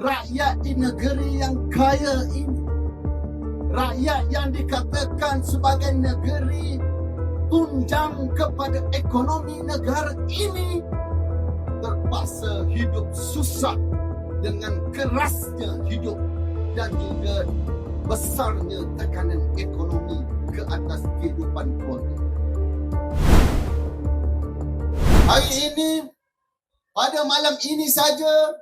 rakyat di negeri yang kaya ini, rakyat yang dikatakan sebagai negeri tunjang kepada ekonomi negara ini, terpaksa hidup susah dengan kerasnya hidup dan juga besarnya tekanan ekonomi ke atas kehidupan keluarga. Hari ini, pada malam ini saja,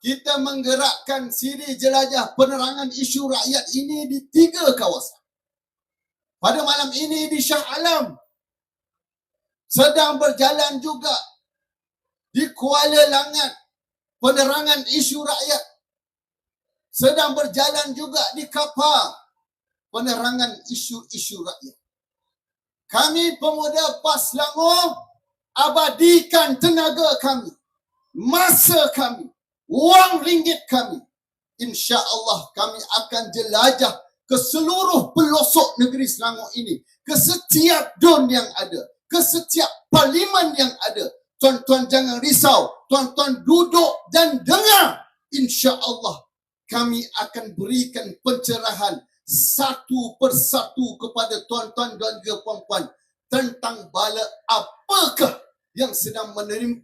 kita menggerakkan siri jelajah penerangan isu rakyat ini di 3 kawasan. Pada malam ini di Shah Alam, sedang berjalan juga di Kuala Langat penerangan isu rakyat. Sedang berjalan juga di Kapar penerangan isu-isu rakyat. Kami pemuda PAS Selangor abadikan tenaga kami, masa kami, wang ringgit kami. Insya-Allah kami akan jelajah ke seluruh pelosok negeri Selangor ini, ke setiap don yang ada, ke setiap parlimen yang ada. Tuan-tuan jangan risau, tuan-tuan duduk dan dengar. Insya-Allah kami akan berikan pencerahan satu persatu kepada tuan-tuan dan juga puan-puan tentang bala apakah yang sedang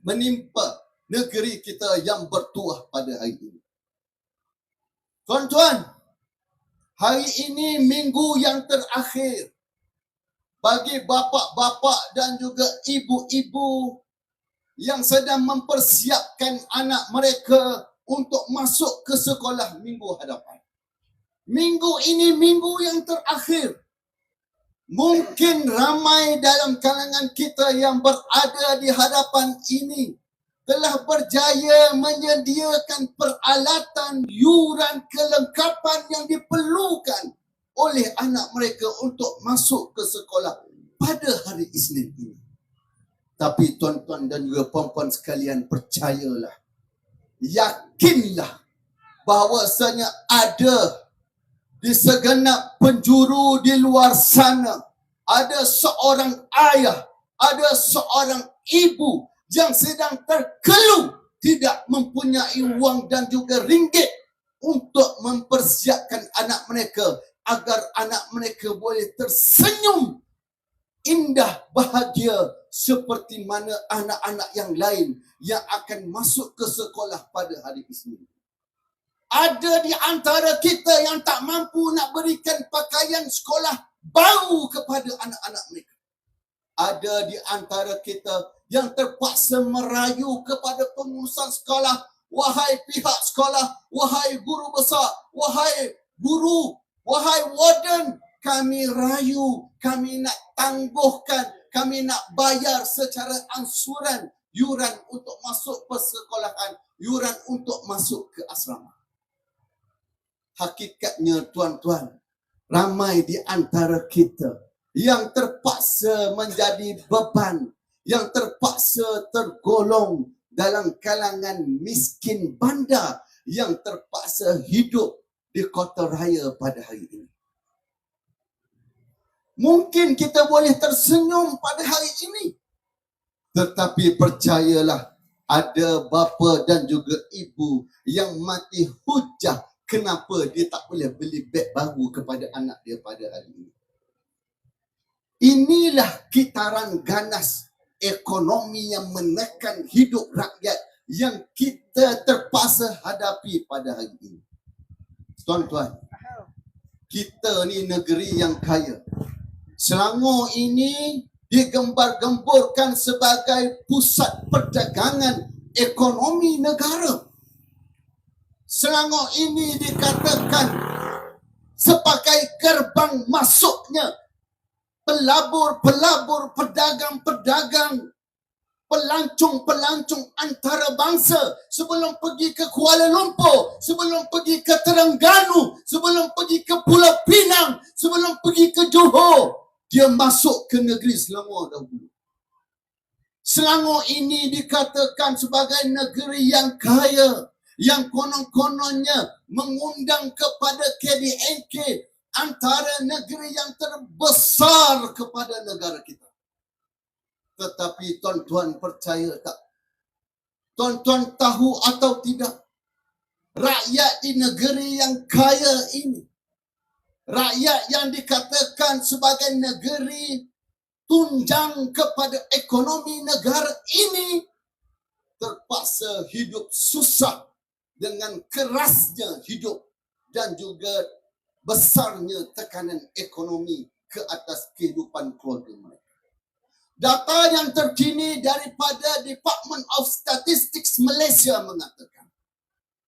menimpa negeri kita yang bertuah pada hari ini. Tuan-tuan, hari ini minggu yang terakhir bagi bapa-bapa dan juga ibu-ibu yang sedang mempersiapkan anak mereka untuk masuk ke sekolah minggu hadapan. Minggu ini minggu yang terakhir. Mungkin ramai dalam kalangan kita yang berada di hadapan ini telah berjaya menyediakan peralatan, yuran, kelengkapan yang diperlukan oleh anak mereka untuk masuk ke sekolah pada hari Isnin ini. Tapi tuan-tuan dan juga puan-puan sekalian, percayalah, yakinlah bahawasanya ada di segenap penjuru di luar sana, ada seorang ayah, ada seorang ibu yang sedang terkeluh tidak mempunyai wang dan juga ringgit untuk mempersiapkan anak mereka agar anak mereka boleh tersenyum indah bahagia seperti mana anak-anak yang lain yang akan masuk ke sekolah pada hari Isnin. Ada di antara kita yang tak mampu nak berikan pakaian sekolah baru kepada anak-anak mereka. Ada di antara kita yang terpaksa merayu kepada pengurusan sekolah, wahai pihak sekolah, wahai guru besar, wahai guru, wahai warden, kami rayu, kami nak tangguhkan, kami nak bayar secara ansuran yuran untuk masuk persekolahan, yuran untuk masuk ke asrama. Hakikatnya tuan-tuan, ramai di antara kita yang terpaksa menjadi beban, yang terpaksa tergolong dalam kalangan miskin bandar, yang terpaksa hidup di kota raya pada hari ini. Mungkin kita boleh tersenyum pada hari ini, tetapi percayalah, ada bapa dan juga ibu yang mati hujah kenapa dia tak boleh beli beg baru kepada anak dia pada hari ini. Inilah kitaran ganas ekonomi yang menekan hidup rakyat yang kita terpaksa hadapi pada hari ini. Tuan-tuan, kita ni negeri yang kaya. Selangor ini digembar-gemburkan sebagai pusat perdagangan ekonomi negara. Selangor ini dikatakan sebagai gerbang masuknya pelabur-pelabur, pedagang-pedagang, pelancong-pelancong antarabangsa sebelum pergi ke Kuala Lumpur, sebelum pergi ke Terengganu, sebelum pergi ke Pulau Pinang, sebelum pergi ke Johor. Dia masuk ke negeri Selangor dahulu. Selangor ini dikatakan sebagai negeri yang kaya, yang konon-kononnya mengundang kepada KDNK antara negeri yang terbesar kepada negara kita. Tetapi tuan-tuan percaya tak? Tuan-tuan tahu atau tidak? rakyat di negeri yang kaya ini, rakyat yang dikatakan sebagai negeri tunjang kepada ekonomi negara ini, terpaksa hidup susah dengan kerasnya hidup dan juga besarnya tekanan ekonomi ke atas kehidupan keluarga mereka. Data yang terkini daripada Department of Statistics Malaysia mengatakan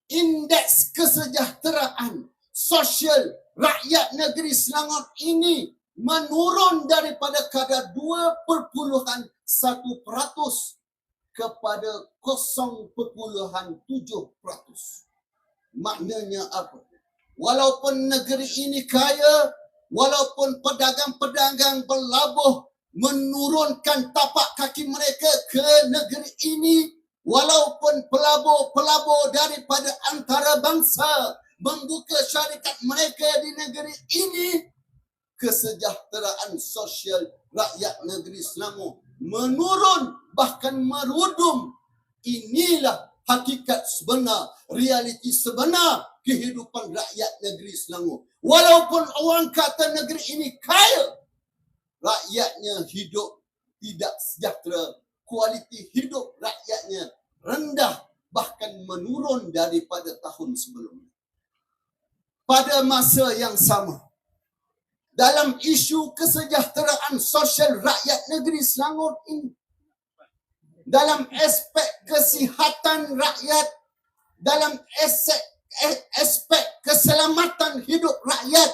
indeks kesejahteraan sosial rakyat negeri Selangor ini menurun daripada kadar 2.1% kepada 0.7%. Maknanya apa? Walaupun negeri ini kaya, walaupun pedagang-pedagang berlabuh menurunkan tapak kaki mereka ke negeri ini, walaupun pelabur-pelabur daripada antarabangsa membuka syarikat mereka di negeri ini, kesejahteraan sosial rakyat negeri Selangor menurun, bahkan merudum. Inilah hakikat sebenar, realiti sebenar kehidupan rakyat negeri Selangor. Walaupun orang kata negeri ini kaya, rakyatnya hidup tidak sejahtera, kualiti hidup rakyatnya rendah, bahkan menurun daripada tahun sebelumnya. Pada masa yang sama, dalam isu kesejahteraan sosial rakyat negeri Selangor ini, dalam aspek kesihatan rakyat, dalam aspek keselamatan hidup rakyat,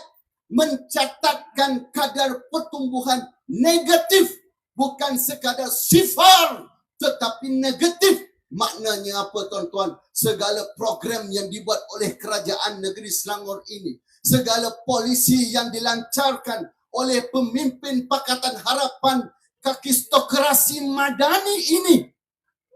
mencatatkan kadar pertumbuhan negatif, bukan sekadar sifar tetapi negatif. Maknanya apa tuan-tuan? Segala program yang dibuat oleh kerajaan negeri Selangor ini, segala polisi yang dilancarkan oleh pemimpin Pakatan Harapan kakistokrasi madani ini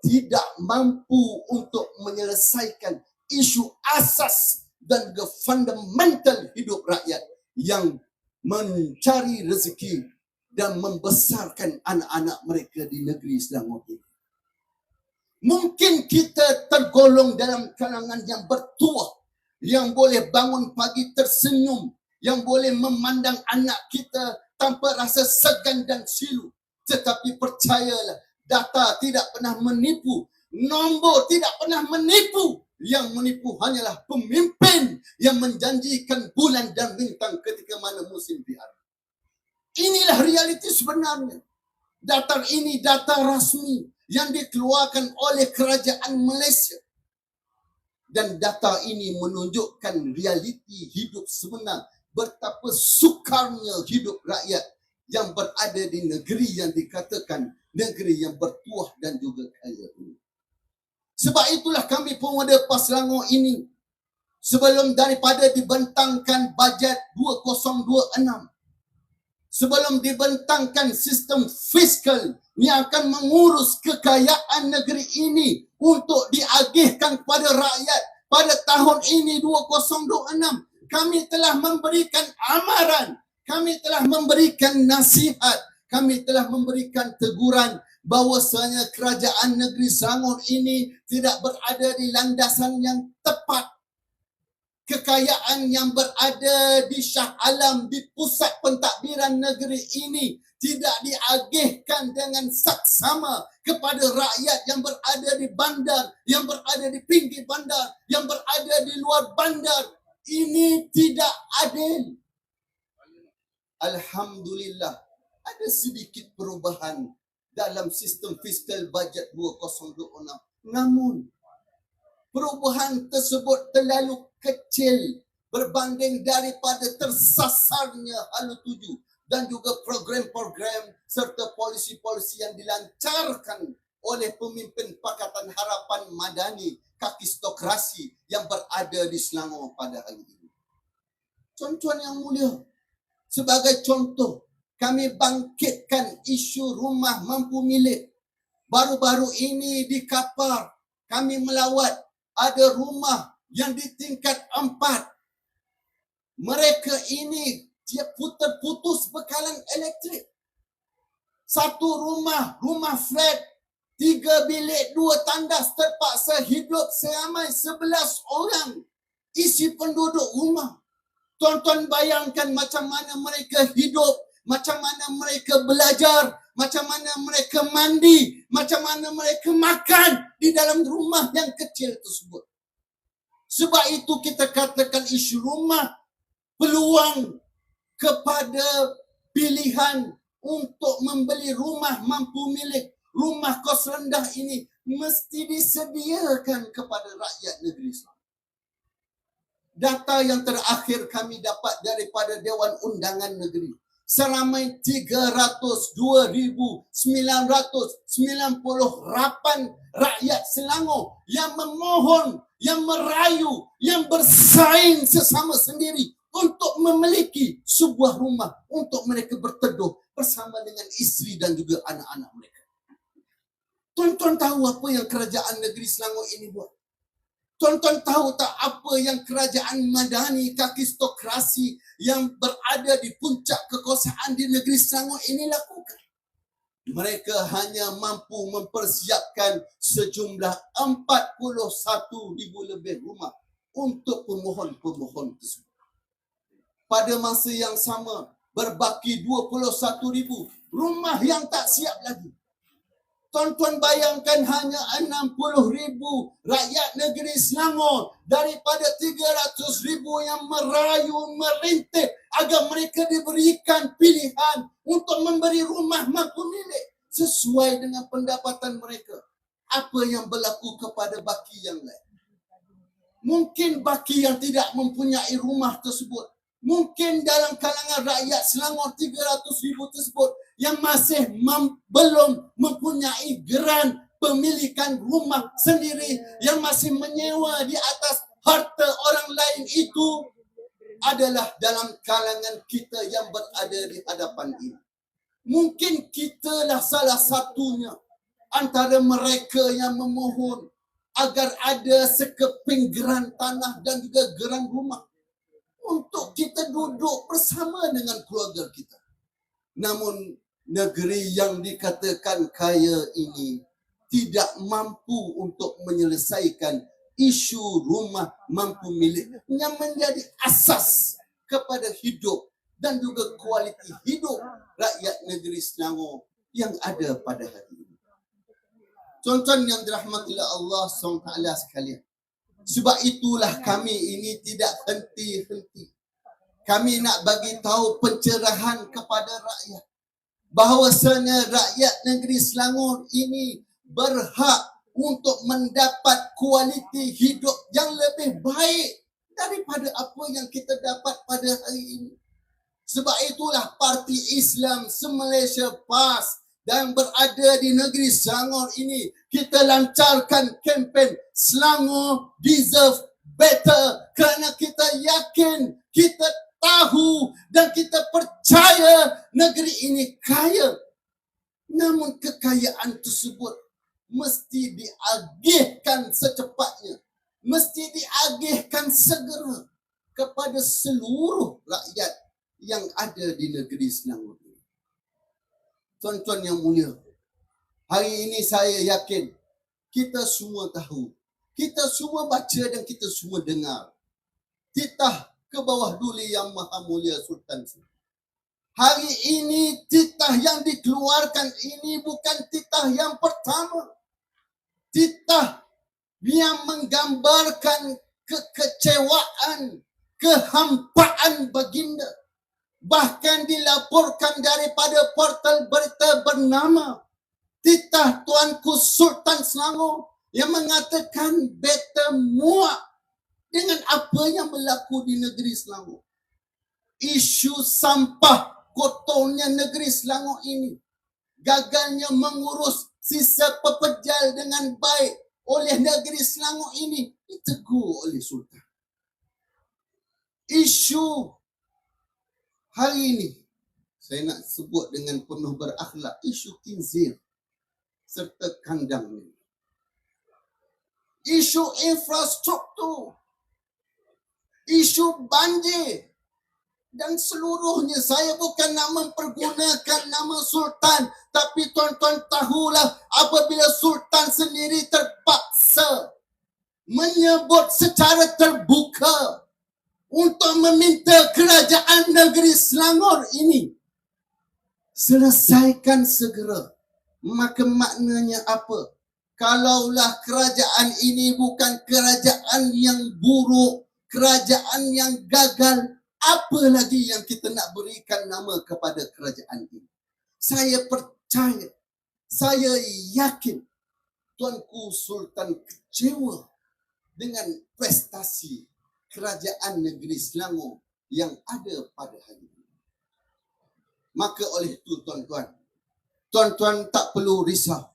tidak mampu untuk menyelesaikan isu asas dan fundamental hidup rakyat yang mencari rezeki dan membesarkan anak-anak mereka di negeri Selangor ini. Mungkin kita tergolong dalam kalangan yang bertuah, yang boleh bangun pagi tersenyum, yang boleh memandang anak kita tanpa rasa segan dan silu. Tetapi percayalah, data tidak pernah menipu, nombor tidak pernah menipu. Yang menipu hanyalah pemimpin yang menjanjikan bulan dan bintang ketika mana musim vihara. Inilah realiti sebenarnya. Data ini data rasmi yang dikeluarkan oleh kerajaan Malaysia. Dan data ini menunjukkan realiti hidup sebenar, betapa sukarnya hidup rakyat yang berada di negeri yang dikatakan negeri yang bertuah dan juga kaya ini. Sebab itulah kami pemuda PAS Selangor ini, sebelum daripada dibentangkan bajet 2026, sebelum dibentangkan sistem fiskal yang akan mengurus kekayaan negeri ini untuk diagihkan kepada rakyat pada tahun ini 2026, kami telah memberikan amaran, kami telah memberikan nasihat, kami telah memberikan teguran bahawasanya kerajaan negeri Selangor ini tidak berada di landasan yang tepat. Kekayaan yang berada di Shah Alam, di pusat pentadbiran negeri ini, tidak diagihkan dengan saksama kepada rakyat yang berada di bandar, yang berada di pinggir bandar, yang berada di luar bandar. Ini tidak adil. Alhamdulillah, ada sedikit perubahan dalam sistem fiskal bajet 2026. Namun, perubahan tersebut terlalu kecil berbanding daripada tersasarnya Halu 7 dan juga program-program serta polisi-polisi yang dilancarkan oleh pemimpin Pakatan Harapan Madani kakistokrasi yang berada di Selangor pada hari ini. Tuan-tuan yang mulia, sebagai contoh, kami bangkitkan isu rumah mampu milik. Baru-baru ini di Kapar, kami melawat, ada rumah yang di tingkat 4. Mereka ini dia putus bekalan elektrik. Satu rumah flat, 3 bilik 2 tandas, terpaksa hidup seramai 11 orang isi penduduk rumah. Tuan-tuan bayangkan macam mana mereka hidup, macam mana mereka belajar, macam mana mereka mandi, macam mana mereka makan di dalam rumah yang kecil tersebut. Sebab itu kita katakan isu rumah peluang kepada pilihan untuk membeli rumah mampu milik, rumah kos rendah ini mesti disediakan kepada rakyat negeri Islam. Data yang terakhir kami dapat daripada Dewan Undangan Negeri, seramai 302,998 rakyat Selangor yang memohon, yang merayu, yang bersaing sesama sendiri untuk memiliki sebuah rumah untuk mereka berteduh bersama dengan isteri dan juga anak-anak mereka. Tuan-tuan tahu apa yang kerajaan negeri Selangor ini buat? Tuan-tuan tahu tak apa yang kerajaan Madani, kakistokrasi yang berada di puncak kekuasaan di negeri Selangor ini lakukan? Mereka hanya mampu mempersiapkan sejumlah 41,000 lebih rumah untuk pemohon-pemohon tersebut. Pada masa yang sama, berbaki 21,000 rumah yang tak siap lagi. Tuan-tuan bayangkan hanya 60,000 rakyat negeri Selangor daripada 300,000 yang merayu, merintih agar mereka diberikan pilihan untuk memberi rumah mampu milik sesuai dengan pendapatan mereka. Apa yang berlaku kepada baki yang lain? Mungkin baki yang tidak mempunyai rumah tersebut, mungkin dalam kalangan rakyat Selangor 300,000 tersebut yang masih belum mempunyai geran pemilikan rumah sendiri, yang masih menyewa di atas harta orang lain, itu adalah dalam kalangan kita yang berada di hadapan ini. Mungkin kitalah salah satunya antara mereka yang memohon agar ada sekeping geran tanah dan juga geran rumah untuk kita duduk bersama dengan keluarga kita. Namun negeri yang dikatakan kaya ini tidak mampu untuk menyelesaikan isu rumah mampu milik yang menjadi asas kepada hidup dan juga kualiti hidup rakyat negeri Selangor yang ada pada hari ini. Tuan-tuan yang dirahmati Allah SWT sekalian, sebab itulah kami ini tidak henti-henti. Kami nak bagi tahu pencerahan kepada rakyat bahawasanya rakyat negeri Selangor ini berhak untuk mendapat kualiti hidup yang lebih baik daripada apa yang kita dapat pada hari ini. Sebab itulah Parti Islam se-Malaysia PAS dan berada di negeri Selangor ini, kita lancarkan kempen Selangor Deserve Better, kerana kita yakin, kita tahu dan kita percaya negeri ini kaya. Namun kekayaan tersebut mesti diagihkan secepatnya, mesti diagihkan segera kepada seluruh rakyat yang ada di negeri Selangor ini. Tuan-tuan yang mulia, hari ini saya yakin kita semua tahu, kita semua baca dan kita semua dengar titah ke bawah duli Yang Maha Mulia Sultan. Hari ini titah yang dikeluarkan ini bukan titah yang pertama. Titah yang menggambarkan kekecewaan, kehampaan baginda. Bahkan dilaporkan daripada portal berita bernama titah Tuanku Sultan Selangor yang mengatakan beta muak dengan apa yang berlaku di negeri Selangor. Isu sampah kotornya negeri Selangor ini, gagalnya mengurus sisa pepejal dengan baik oleh negeri Selangor ini, ditegur oleh Sultan. Isu hari ini, saya nak sebut dengan penuh berakhlak, isu kinzir serta kandang ini. Isu infrastruktur, isu banjir dan seluruhnya. Saya bukan nak mempergunakan nama Sultan, tapi tuan-tuan tahulah apabila Sultan sendiri terpaksa menyebut secara terbuka untuk meminta kerajaan negeri Selangor ini selesaikan segera. Maka maknanya apa? Kalaulah kerajaan ini bukan kerajaan yang buruk, kerajaan yang gagal, apa lagi yang kita nak berikan nama kepada kerajaan ini? Saya percaya, saya yakin Tuanku Sultan kecewa dengan prestasi kerajaan negeri Selangor yang ada pada hari ini. Maka oleh itu tuan-tuan tak perlu risau.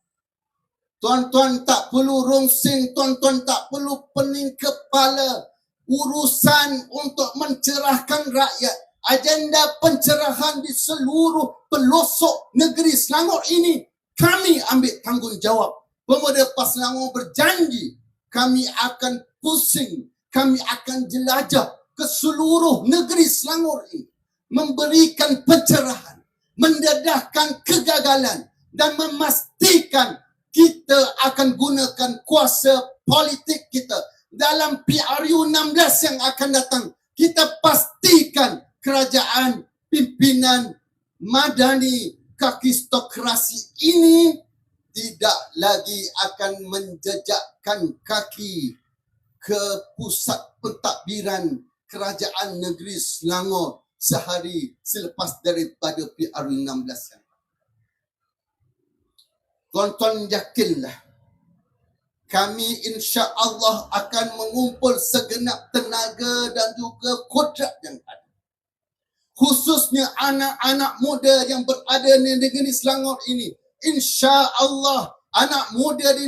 Tuan-tuan tak perlu rungsing, tuan-tuan tak perlu pening kepala. Urusan untuk mencerahkan rakyat, agenda pencerahan di seluruh pelosok negeri Selangor ini, kami ambil tanggungjawab. Pemuda PAS Selangor berjanji kami akan pusing, kami akan jelajah ke seluruh negeri Selangor ini, memberikan pencerahan, mendedahkan kegagalan dan memastikan kita akan gunakan kuasa politik kita dalam PRU 16 yang akan datang. Kita pastikan kerajaan pimpinan madani kakistokrasi ini tidak lagi akan menjejakkan kaki ke pusat pentadbiran kerajaan negeri Selangor sehari selepas daripada PRU 16 yang tuan-tuan yakinlah, kami insya-Allah akan mengumpul segenap tenaga dan juga kodrat yang ada. Khususnya anak-anak muda yang berada di negeri Selangor ini. Insya-Allah anak muda di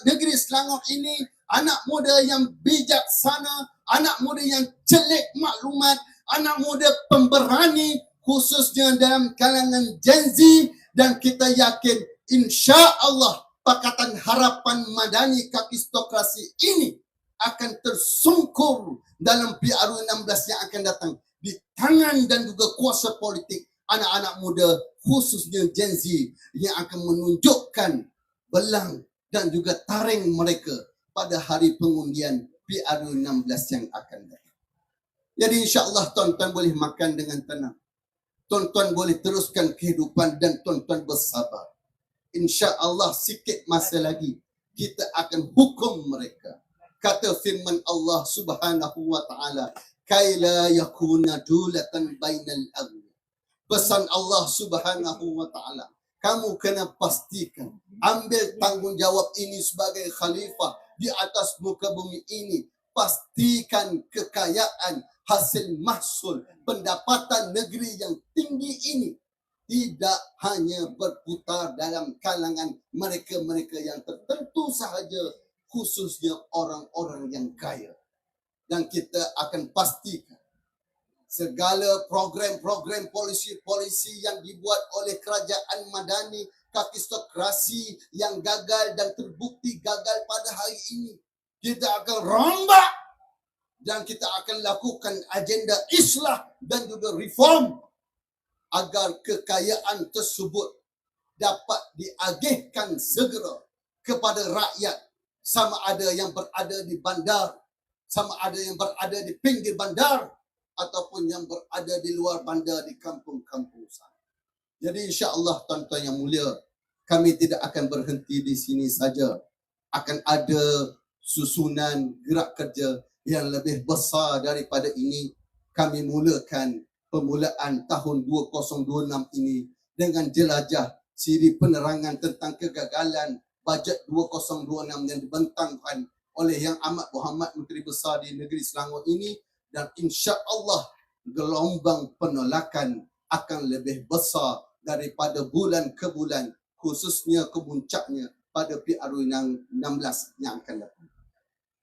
negeri Selangor ini, anak muda yang bijaksana, anak muda yang celik maklumat, anak muda pemberani, khususnya dalam kalangan Gen Z, dan kita yakin insya-Allah Pakatan Harapan Madani Kakistokrasi ini akan tersungkur dalam PRU 16 yang akan datang di tangan dan juga kuasa politik anak-anak muda, khususnya Gen Z, yang akan menunjukkan belang dan juga taring mereka pada hari pengundian PRU 16 yang akan datang. Jadi insya-Allah tuan-tuan boleh makan dengan tenang. Tuan-tuan boleh teruskan kehidupan dan tuan-tuan bersabar. InsyaAllah sikit masa lagi kita akan hukum mereka. Kata firman Allah Subhanahu wa taala, kaila yakuna dulatan bainal aghniya. Pesan Allah Subhanahu wa taala, kamu kena pastikan ambil tanggungjawab ini sebagai khalifah di atas muka bumi ini. Pastikan kekayaan, hasil mahsul, pendapatan negeri yang tinggi ini tidak hanya berputar dalam kalangan mereka-mereka yang tertentu sahaja, khususnya orang-orang yang kaya. Dan kita akan pastikan segala program-program polisi-polisi yang dibuat oleh kerajaan madani kakistokrasi yang gagal dan terbukti gagal pada hari ini, kita akan rombak dan kita akan lakukan agenda islah dan juga reform agar kekayaan tersebut dapat diagihkan segera kepada rakyat, sama ada yang berada di bandar, sama ada yang berada di pinggir bandar, ataupun yang berada di luar bandar di kampung-kampung sana. Jadi insya-Allah tuan-tuan yang mulia, kami tidak akan berhenti di sini saja. Akan ada susunan gerak kerja yang lebih besar daripada ini. Kami mulakan permulaan tahun 2026 ini dengan jelajah siri penerangan tentang kegagalan bajet 2026 yang dibentangkan oleh Yang Amat Berhormat Menteri Besar di negeri Selangor ini, dan insya-Allah gelombang penolakan akan lebih besar daripada bulan ke bulan, khususnya kemuncaknya pada PRU 16 yang akan datang.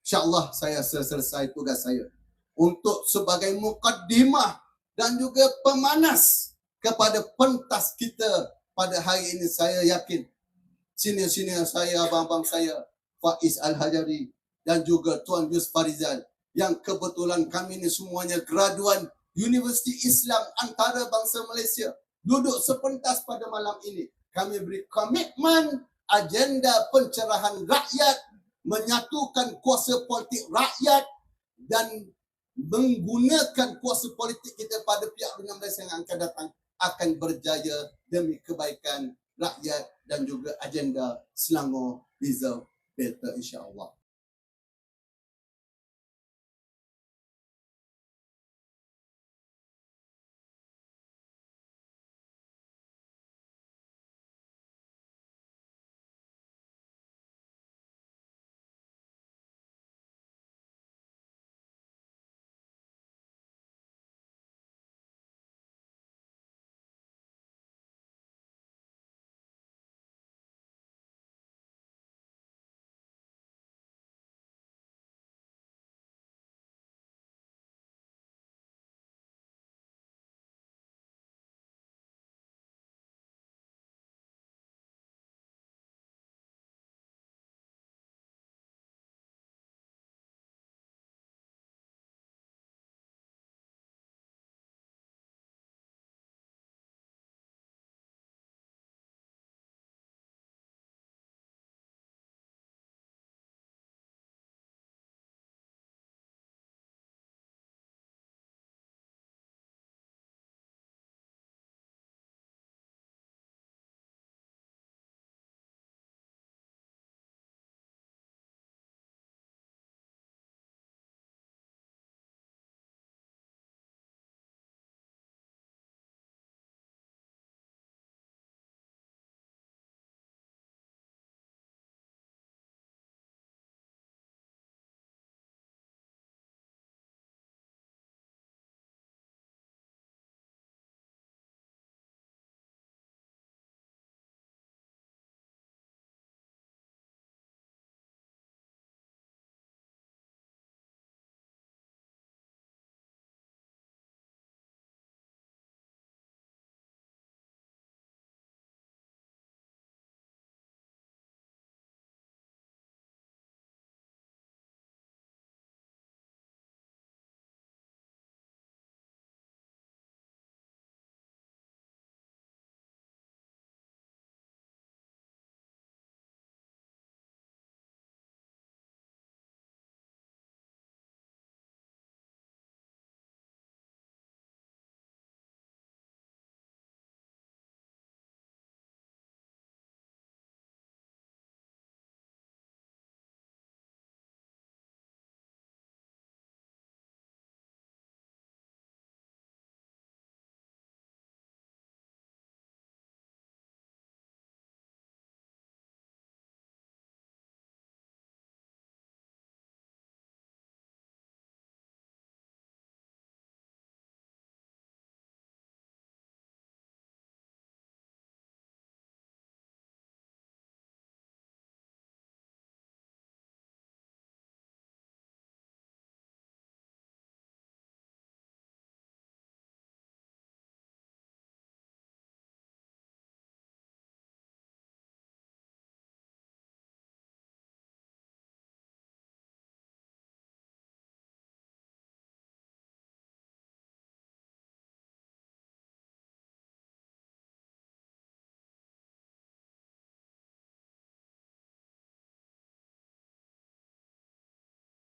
InsyaAllah saya selesai tugas saya untuk sebagai mukaddimah dan juga pemanas kepada pentas kita pada hari ini. Saya yakin senior-senior saya, abang-abang saya, Faiz Al-Hajari dan juga Tuan Yus Farizal, yang kebetulan kami ini semuanya graduan Universiti Islam Antarabangsa Malaysia, duduk sepentas pada malam ini. Kami beri komitmen agenda pencerahan rakyat, menyatukan kuasa politik rakyat dan menggunakan kuasa politik kita pada pihak 16 yang akan datang akan berjaya demi kebaikan rakyat dan juga agenda Selangor Reserve Delta, insya-Allah.